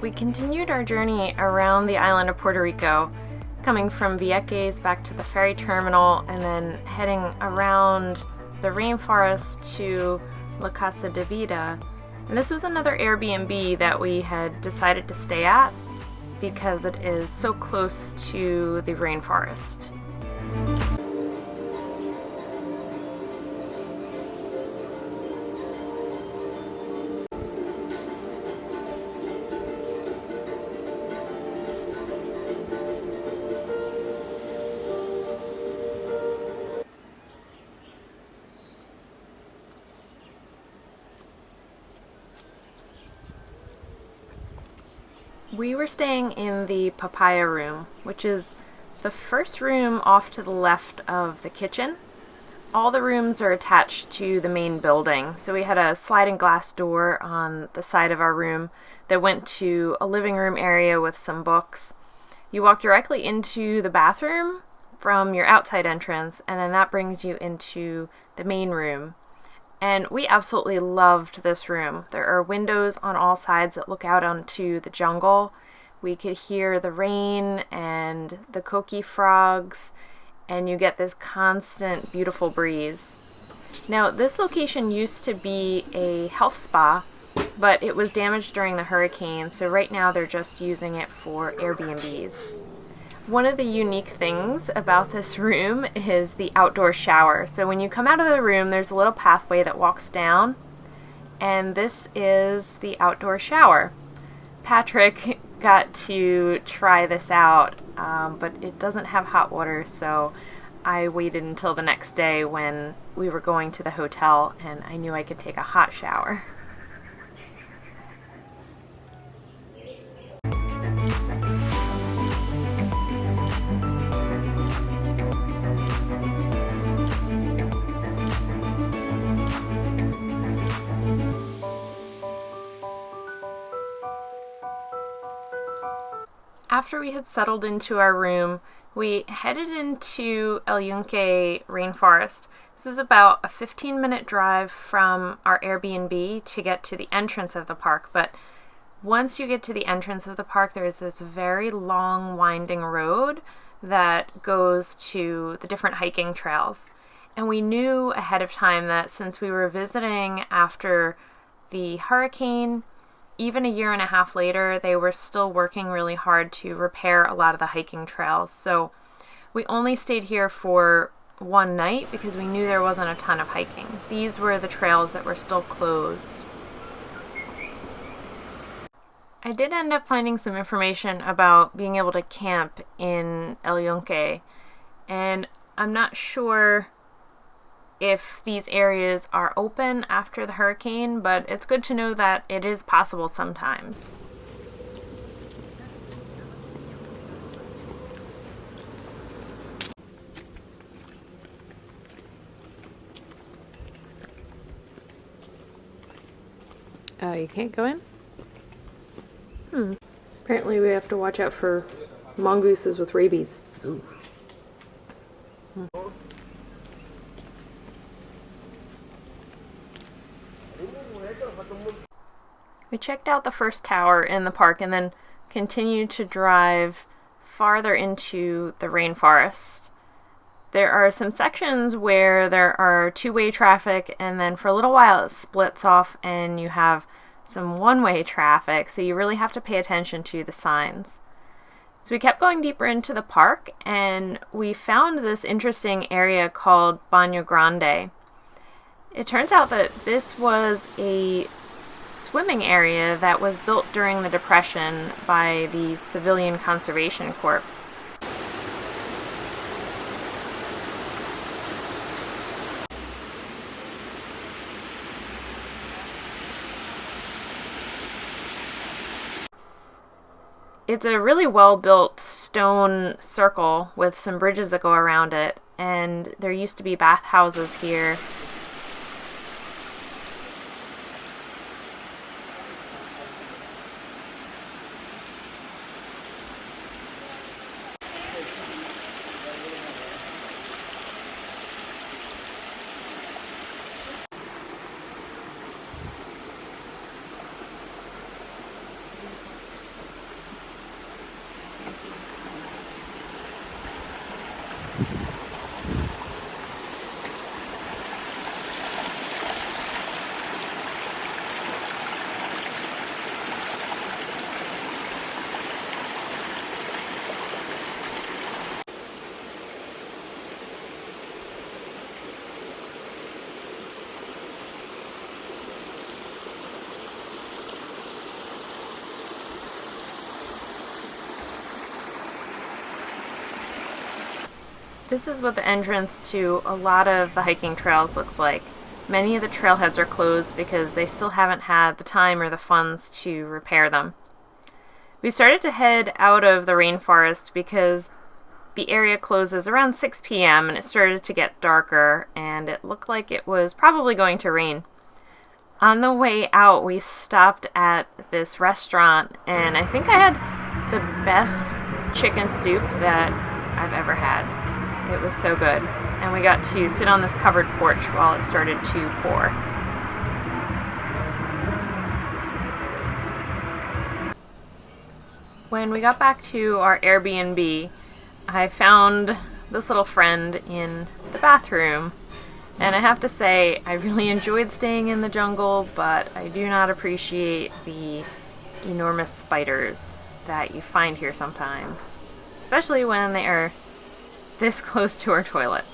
We continued our journey around the island of Puerto Rico, coming from Vieques back to the ferry terminal and then heading around the rainforest to La Casa De Vida. And this was another Airbnb that we had decided to stay at because it is so close to the rainforest. We were staying in the Papaya room, which is the first room off to the left of the kitchen. All the rooms are attached to the main building, so we had a sliding glass door on the side of our room that went to a living room area with some books. You walk directly into the bathroom from your outside entrance, and then that brings you into the main room. And we absolutely loved this room. There are windows on all sides that look out onto the jungle. We could hear the rain and the coqui frogs, and you get this constant, beautiful breeze. Now, this location used to be a health spa, but it was damaged during the hurricane, so right now they're just using it for Airbnbs. One of the unique things about this room is the outdoor shower. So when you come out of the room, there's a little pathway that walks down, and this is the outdoor shower. Patrick got to try this out, but it doesn't have hot water, so I waited until the next day when we were going to the hotel, and I knew I could take a hot shower. After we had settled into our room, we headed into El Yunque Rainforest. This is about a 15-minute drive from our Airbnb to get to the entrance of the park, but once you get to the entrance of the park, there is this very long, winding road that goes to the different hiking trails. And we knew ahead of time that since we were visiting after the hurricane, even a year and a half later, they were still working really hard to repair a lot of the hiking trails. So we only stayed here for one night because we knew there wasn't a ton of hiking. These were the trails that were still closed. I did end up finding some information about being able to camp in El Yunque, and I'm not sure if these areas are open after the hurricane, but it's good to know that it is possible sometimes. Oh, you can't go in? Apparently we have to watch out for mongooses with rabies. Ooh. We checked out the first tower in the park and then continued to drive farther into the rainforest. There are some sections where there are two-way traffic, and then for a little while it splits off and you have some one-way traffic, so you really have to pay attention to the signs. So we kept going deeper into the park, and we found this interesting area called Baño Grande. It turns out that this was a swimming area that was built during the Depression by the Civilian Conservation Corps. It's a really well-built stone circle with some bridges that go around it, and there used to be bathhouses here. This is what the entrance to a lot of the hiking trails looks like. Many of the trailheads are closed because they still haven't had the time or the funds to repair them. We started to head out of the rainforest because the area closes around 6 p.m. and it started to get darker and it looked like it was probably going to rain. On the way out, we stopped at this restaurant and I think I had the best chicken soup that I've ever had. It was so good. And we got to sit on this covered porch while it started to pour. When we got back to our Airbnb, I found this little friend in the bathroom. And I have to say, I really enjoyed staying in the jungle, but I do not appreciate the enormous spiders that you find here sometimes, especially when they are this close to our toilet.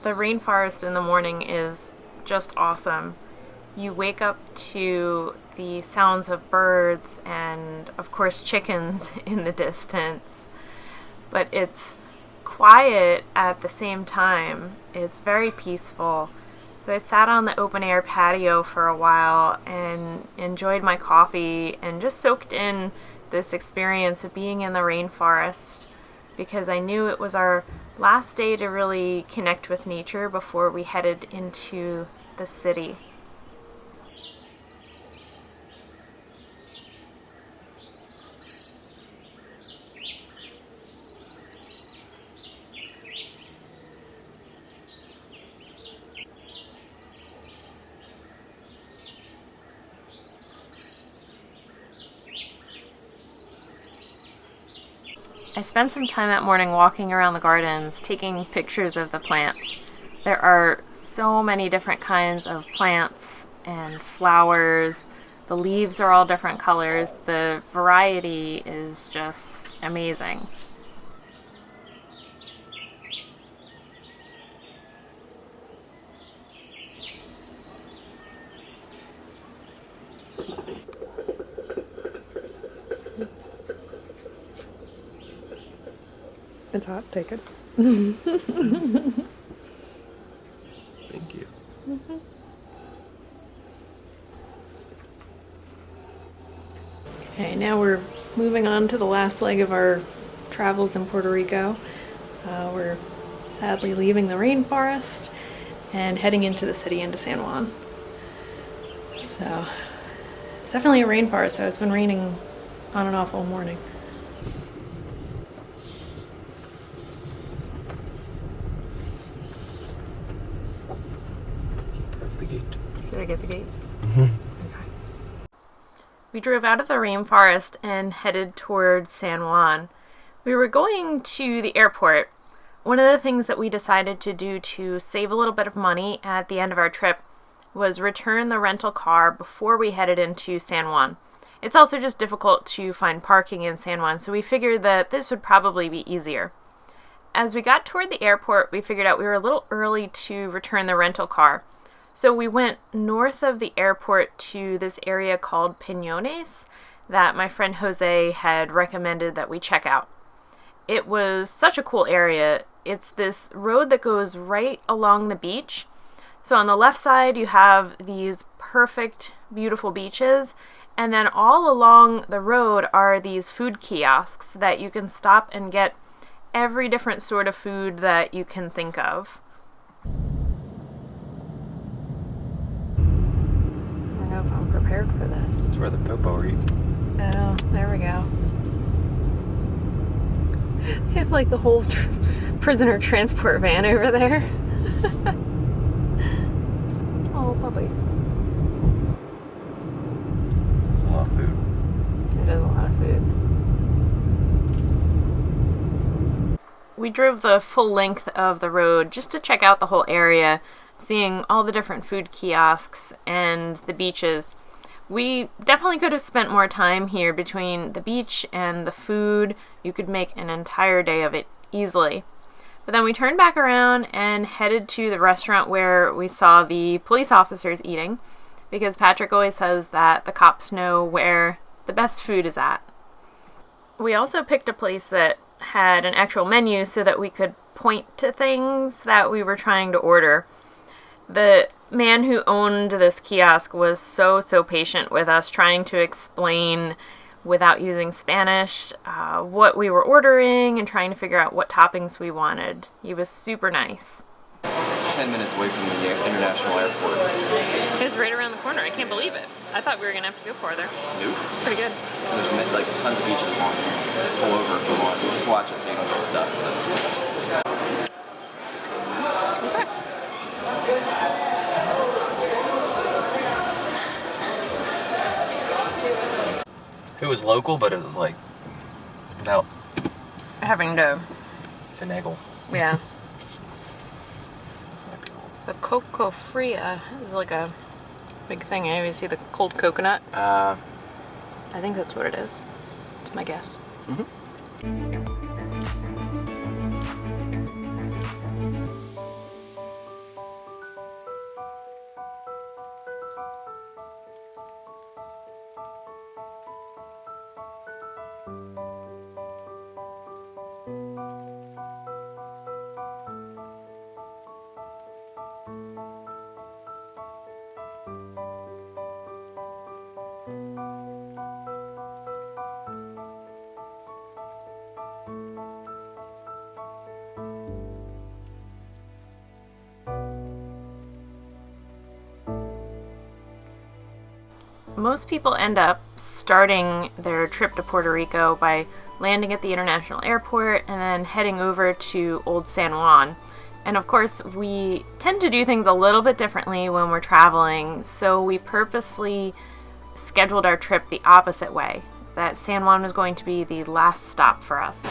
The rainforest in the morning is just awesome. You wake up to the sounds of birds and, of course, chickens in the distance. But it's quiet at the same time. It's very peaceful. So I sat on the open air patio for a while and enjoyed my coffee and just soaked in this experience of being in the rainforest, because I knew it was our last day to really connect with nature before we headed into the city. I spent some time that morning walking around the gardens, taking pictures of the plants. There are so many different kinds of plants and flowers. The leaves are all different colors. The variety is just amazing. It's hot, take it. Thank you. Okay, now we're moving on to the last leg of our travels in Puerto Rico. We're sadly leaving the rainforest and heading into the city, into San Juan. So, it's definitely a rainforest, though. It's been raining on and off all morning. Did I get the gate? Okay. We drove out of the rainforest and headed towards San Juan. We were going to the airport. One of the things that we decided to do to save a little bit of money at the end of our trip was return the rental car before we headed into San Juan. It's also just difficult to find parking in San Juan, so we figured that this would probably be easier. As we got toward the airport, we figured out we were a little early to return the rental car. So we went north of the airport to this area called Pinones that my friend Jose had recommended that we check out. It was such a cool area. It's this road that goes right along the beach. So on the left side you have these perfect, beautiful beaches, And then all along the road are these food kiosks that you can stop and get every different sort of food that you can think of. I don't know if I'm prepared for this. That's where the popo eat. Oh, there we go. You have like the whole prisoner transport van over there. Oh, puppies. That's a lot of food. It is a lot of food. We drove the full length of the road just to check out the whole area, seeing all the different food kiosks and the beaches. We definitely could have spent more time here between the beach and the food. You could make an entire day of it easily. But then we turned back around and headed to the restaurant where we saw the police officers eating, because Patrick always says that the cops know where the best food is at. We also picked a place that had an actual menu so that we could point to things that we were trying to order. The man who owned this kiosk was so patient with us, trying to explain without using Spanish what we were ordering and trying to figure out what toppings we wanted. He was super nice. 10 minutes away from the international airport. It's right around the corner. I can't believe it. I thought we were going to have to go farther. Nope. Pretty good. There's like tons of beaches along here. Just pull over if you want. Just watch us eat all this stuff. It was local, but it was like without Having to, finagle. yeah. The coco fria is like a big thing. I always see the cold coconut. I think that's what it is. It's my guess. Most people end up starting their trip to Puerto Rico by landing at the international airport and then heading over to Old San Juan. And of course, we tend to do things a little bit differently when we're traveling, so we purposely scheduled our trip the opposite way, that San Juan was going to be the last stop for us.